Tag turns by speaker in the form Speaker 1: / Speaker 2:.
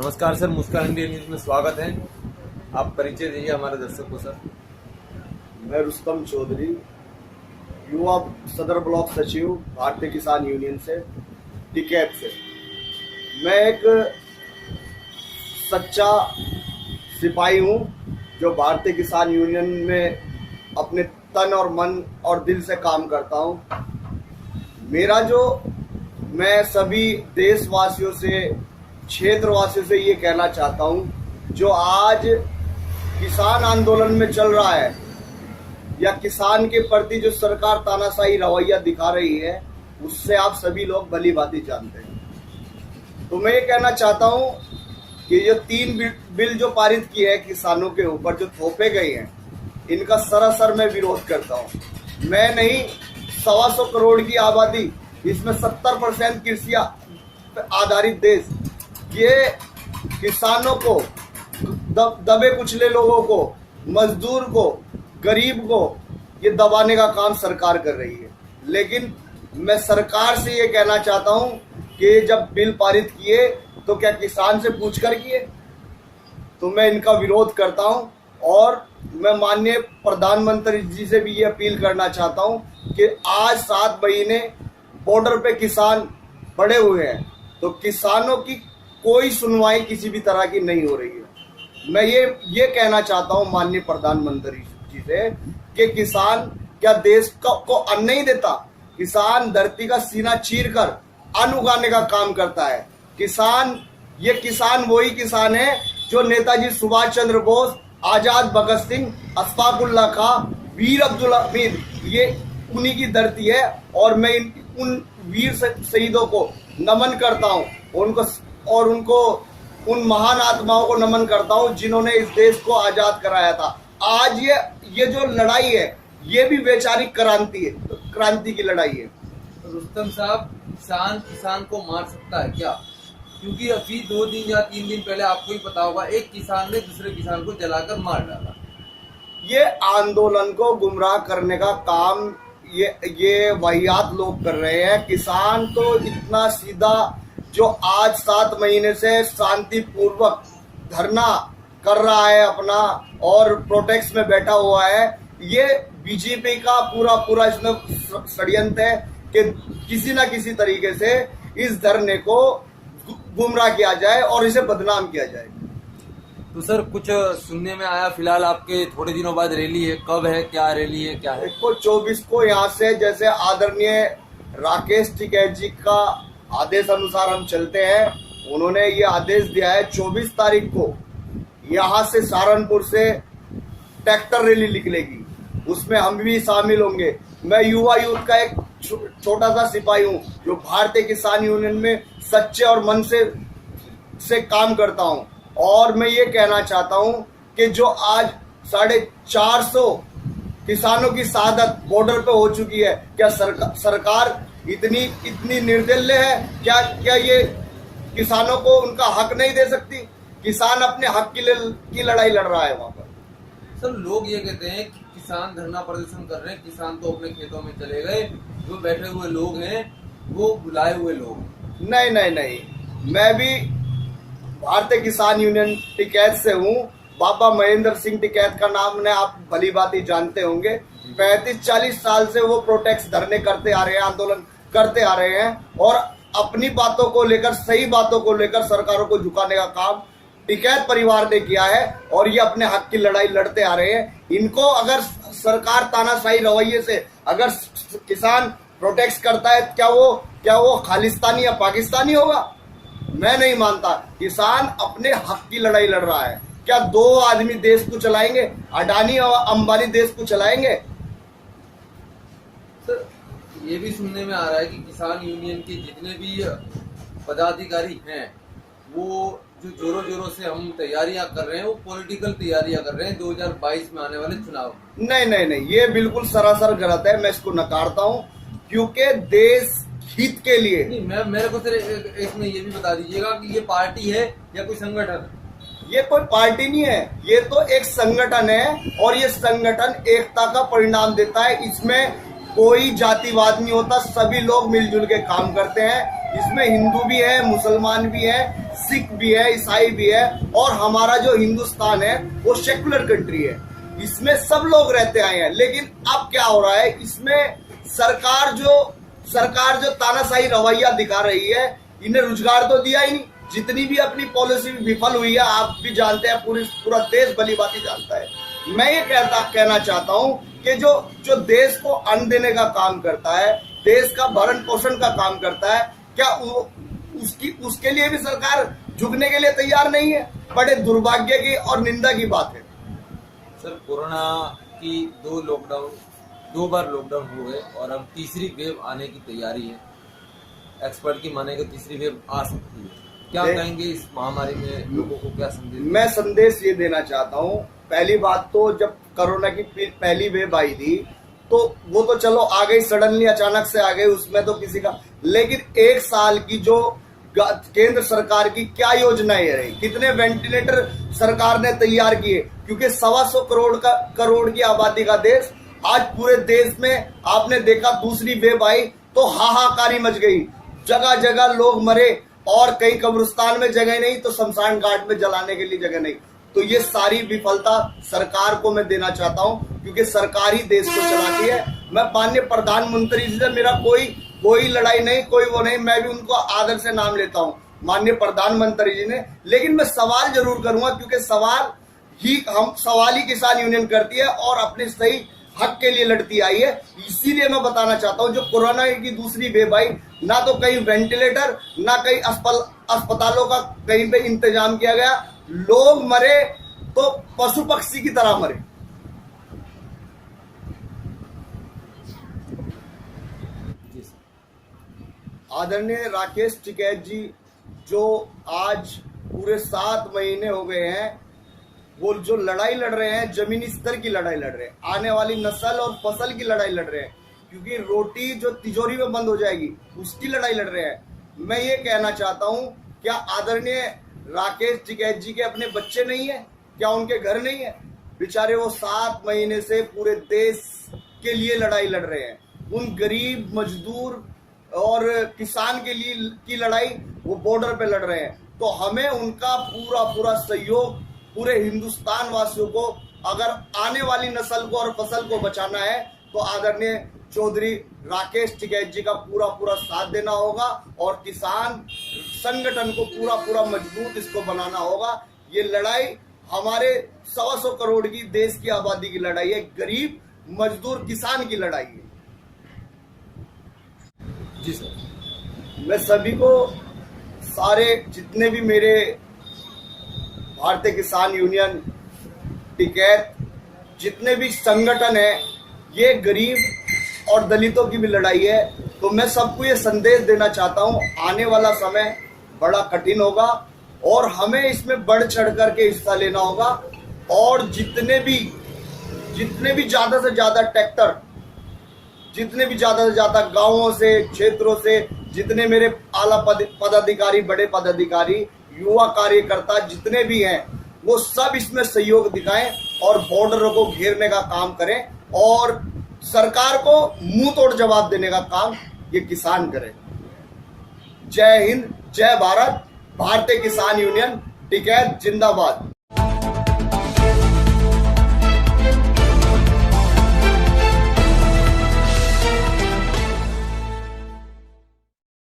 Speaker 1: नमस्कार सर, मुस्कान India news में स्वागत है। आप परिचय दीजिए हमारे दर्शक को सर।
Speaker 2: मैं रुस्तम चौधरी, युवा सदर ब्लॉक सचिव, भारतीय किसान यूनियन से, टिकैत से। मैं एक सच्चा सिपाही हूँ जो भारतीय किसान यूनियन में अपने तन और मन और दिल से काम करता हूँ। मैं सभी देशवासियों से, क्षेत्रवासियों से ये कहना चाहता हूँ, जो आज किसान आंदोलन में चल रहा है या किसान के प्रति जो सरकार तानाशाही रवैया दिखा रही है, उससे आप सभी लोग भली भांति जानते हैं। तो मैं ये कहना चाहता हूँ कि ये 3 बिल जो पारित किए हैं किसानों के ऊपर, जो थोपे गए हैं, इनका सरासर मैं विरोध करता हूँ। मैं नहीं, 125 करोड़ की आबादी, इसमें 70% कृषि आधारित देश, ये किसानों को, दबे कुचले लोगों को, मजदूर को, गरीब को ये दबाने का काम सरकार कर रही है। लेकिन मैं सरकार से ये कहना चाहता हूँ कि जब बिल पारित किए तो क्या किसान से पूछकर किए? तो मैं इनका विरोध करता हूँ और मैं माननीय प्रधानमंत्री जी से भी ये अपील करना चाहता हूँ कि आज 7 महीने बॉर्डर पे किसान पड़े हुए हैं, तो किसानों की कोई सुनवाई किसी भी तरह की नहीं हो रही है। मैं ये कहना चाहता हूँ माननीय प्रधानमंत्री जी से कि किसान क्या देश को अन्न नहीं देता? किसान धरती का सीना चीर कर अन्न उगाने का काम करता है। ये किसान वही किसान है जो नेताजी सुभाष चंद्र बोस, आजाद भगत सिंह, अशफाक उल्लाह खां, वीर अब्दुल हमीद, ये उन्हीं की धरती है। और मैं उन वीर शहीदों को नमन करता हूँ, उनको उन महान आत्माओं को नमन करता हूँ जिन्होंने इस देश को आजाद कराया था। आज ये जो लड़ाई है, ये भी वैचारिक क्रांति की लड़ाई है।
Speaker 1: रुस्तम साहब, किसान को मार सकता है क्या? क्योंकि अभी 2 दिन या 3 दिन पहले आपको ही पता होगा, एक किसान ने दूसरे किसान को जलाकर मार डाला।
Speaker 2: ये आंदोलन को गुमराह करने का काम ये वाहियात लोग कर रहे हैं। किसान तो इतना सीधा, जो आज 7 महीने से शांतिपूर्वक धरना कर रहा है अपना और प्रोटेक्ट में बैठा हुआ है, ये बीजेपी का पूरा इसमें षड्यंत्र है कि किसी ना किसी तरीके से इस धरने को गुमराह किया जाए और इसे बदनाम किया जाए।
Speaker 1: तो सर, कुछ सुनने में आया फिलहाल आपके थोड़े दिनों बाद रैली है, कब है, क्या रैली है, क्या है?
Speaker 2: 24 को यहाँ से, जैसे आदरणीय राकेश टिकैत जी का आदेश अनुसार हम चलते हैं। उन्होंने ये आदेश दिया है 24 तारीख को यहाँ से सहारनपुर से ट्रैक्टर रैली निकलेगी, उसमें हम भी शामिल होंगे। मैं युवा यूथ का एक छोटा सा सिपाही हूँ जो भारतीय किसान यूनियन में सच्चे और मन से काम करता हूँ। और मैं ये कहना चाहता हूँ कि जो आज 450 किसानों की शहादत बॉर्डर पे हो चुकी है, क्या सरकार इतनी निर्दय है? क्या ये किसानों को उनका हक नहीं दे सकती? किसान अपने हक की लड़ाई लड़ रहा है वहां पर।
Speaker 1: सर, लोग ये कहते हैं कि किसान धरना प्रदर्शन कर रहे हैं, किसान तो अपने खेतों में चले गए, जो बैठे हुए लोग हैं वो बुलाए हुए लोग।
Speaker 2: नहीं, मैं भी भारतीय किसान यूनियन टिकैत से हूँ। बाबा महेंद्र सिंह टिकैत का नाम ने आप भली भांति जानते होंगे। 35-40 साल से वो प्रोटेस्ट धरने करते आ रहे हैं, आंदोलन करते आ रहे हैं और अपनी बातों को लेकर, सही बातों को लेकर सरकारों को झुकाने का काम टिकैत परिवार ने किया है और ये अपने हक की लड़ाई लड़ते आ रहे हैं। इनको अगर सरकार तानाशाही रवैये से अगर किसान प्रोटेस्ट करता है, क्या वो खालिस्तानी या पाकिस्तानी होगा? मैं नहीं मानता। किसान अपने हक की लड़ाई लड़ रहा है। क्या 2 आदमी देश को चलाएंगे? अडानी और अंबानी देश को चलाएंगे?
Speaker 1: सर, ये भी सुनने में आ रहा है कि किसान यूनियन के जितने भी पदाधिकारी हैं, वो जो जोरों से हम तैयारियां कर रहे हैं, वो पॉलिटिकल तैयारियां कर रहे हैं 2022 में आने वाले चुनाव।
Speaker 2: नहीं, ये बिल्कुल सरासर गलत है। मैं इसको नकारता हूँ, क्योंकि देश हित के लिए
Speaker 1: नहीं, मेरे को सिर्फ इसमें ये भी बता दीजिएगा कि ये पार्टी है या कोई संगठन?
Speaker 2: ये कोई पार्टी नहीं है, ये तो एक संगठन है और ये संगठन एकता का परिणाम देता है। इसमें कोई जातिवाद नहीं होता, सभी लोग मिलजुल के काम करते हैं। इसमें हिंदू भी है, मुसलमान भी है, सिख भी है, ईसाई भी है, और हमारा जो हिंदुस्तान है वो सेकुलर कंट्री है, इसमें सब लोग रहते आए हैं। लेकिन अब क्या हो रहा है, इसमें सरकार जो तानाशाही रवैया दिखा रही है, इन्हें रोजगार तो दिया ही नहीं। जितनी भी अपनी पॉलिसी विफल हुई है, आप भी जानते हैं, पूरा देश भली भांति जानता है। मैं ये कहना चाहता हूं कि जो देश को अन्न देने का काम करता है, देश का भरण पोषण का काम करता है, क्या उसके लिए भी सरकार झुकने के लिए तैयार नहीं है? बड़े दुर्भाग्य की और निंदा की बात है।
Speaker 1: सर, कोरोना की दो बार लॉकडाउन हुए और अब तीसरी वेव आने की तैयारी है। एक्सपर्ट की माने कि तीसरी वेव आ सकती है। क्या कहेंगे इस महामारी में लोगों को, क्या संदेश?
Speaker 2: मैं संदेश ये देना चाहता हूँ, पहली बात तो जब कोरोना की पहली वेव आई थी तो वो तो चलो आ गई, सडनली अचानक से आ गई, उसमें तो किसी का, लेकिन एक साल की जो केंद्र सरकार की क्या योजनाएं रही, कितने वेंटिलेटर सरकार ने तैयार किए, क्योंकि 125 करोड़ की आबादी का देश, आज पूरे देश में आपने देखा दूसरी वेव आई तो हाहाकारी मच गई, जगह जगह लोग मरे, और कई कब्रिस्तान में जगह नहीं तो शमशान घाट में जलाने के लिए जगह नहीं। तो ये सारी विफलता सरकार को मैं देना चाहता हूं, क्योंकि सरकार ही देश को चलाती है। मैं माननीय प्रधानमंत्री जी से मेरा कोई लड़ाई नहीं, कोई वो नहीं, मैं भी उनको आदर से नाम लेता हूं, माननीय प्रधानमंत्री जी ने। लेकिन मैं सवाल जरूर करूंगा, क्योंकि सवाल ही किसान यूनियन करती है और अपने सही हक के लिए लड़ती आई है। इसीलिए मैं बताना चाहता हूं, जो कोरोना की दूसरी वेव आई, ना तो कहीं वेंटिलेटर, ना कहीं अस्पतालों का कहीं पे इंतजाम किया गया, लोग मरे तो पशु पक्षी की तरह मरे। आदरणीय राकेश टिकैत जी, जो आज पूरे 7 महीने हो गए हैं, वो जो लड़ाई लड़ रहे हैं, जमीनी स्तर की लड़ाई लड़ रहे हैं, आने वाली नस्ल और फसल की लड़ाई लड़ रहे हैं, क्योंकि रोटी जो तिजोरी में बंद हो जाएगी उसकी लड़ाई लड़ रहे हैं। मैं ये कहना चाहता हूं, क्या आदरणीय राकेश टिकैत जी के अपने बच्चे नहीं है? क्या उनके घर नहीं है? बेचारे वो 7 महीने से पूरे देश के लिए लड़ाई लड़ रहे हैं। उन गरीब मजदूर और किसान के लिए की लड़ाई वो बॉर्डर पे लड़ रहे हैं। तो हमें उनका पूरा सहयोग, पूरे हिंदुस्तान वासियों को, अगर आने वाली नस्ल को और फसल को बचाना है तो आदरणीय चौधरी राकेश टिकैत जी का पूरा साथ देना होगा, और किसान संगठन को पूरा मजबूत इसको बनाना होगा। ये लड़ाई हमारे 125 करोड़ की देश की आबादी की लड़ाई है, गरीब मजदूर किसान की लड़ाई है।
Speaker 1: जी सर,
Speaker 2: मैं सभी को, सारे जितने भी मेरे भारतीय किसान यूनियन, टिकैत, जितने भी संगठन है, ये गरीब और दलितों की भी लड़ाई है। तो मैं सबको ये संदेश देना चाहता हूँ, आने वाला समय बड़ा कठिन होगा और हमें इसमें बढ़ चढ़ करके हिस्सा लेना होगा, और जितने भी ज्यादा से ज्यादा ट्रैक्टर, जितने भी ज्यादा से ज्यादा गांवों से, क्षेत्रों से, जितने मेरे आला पदाधिकारी, बड़े पदाधिकारी, युवा कार्यकर्ता जितने भी हैं, वो सब इसमें सहयोग दिखाएं और बॉर्डरों को घेरने का काम करें, और सरकार को मुंह तोड़ जवाब देने का काम ये किसान करें। जय हिंद, जय भारत, भारतीय किसान यूनियन टिकैत जिंदाबाद।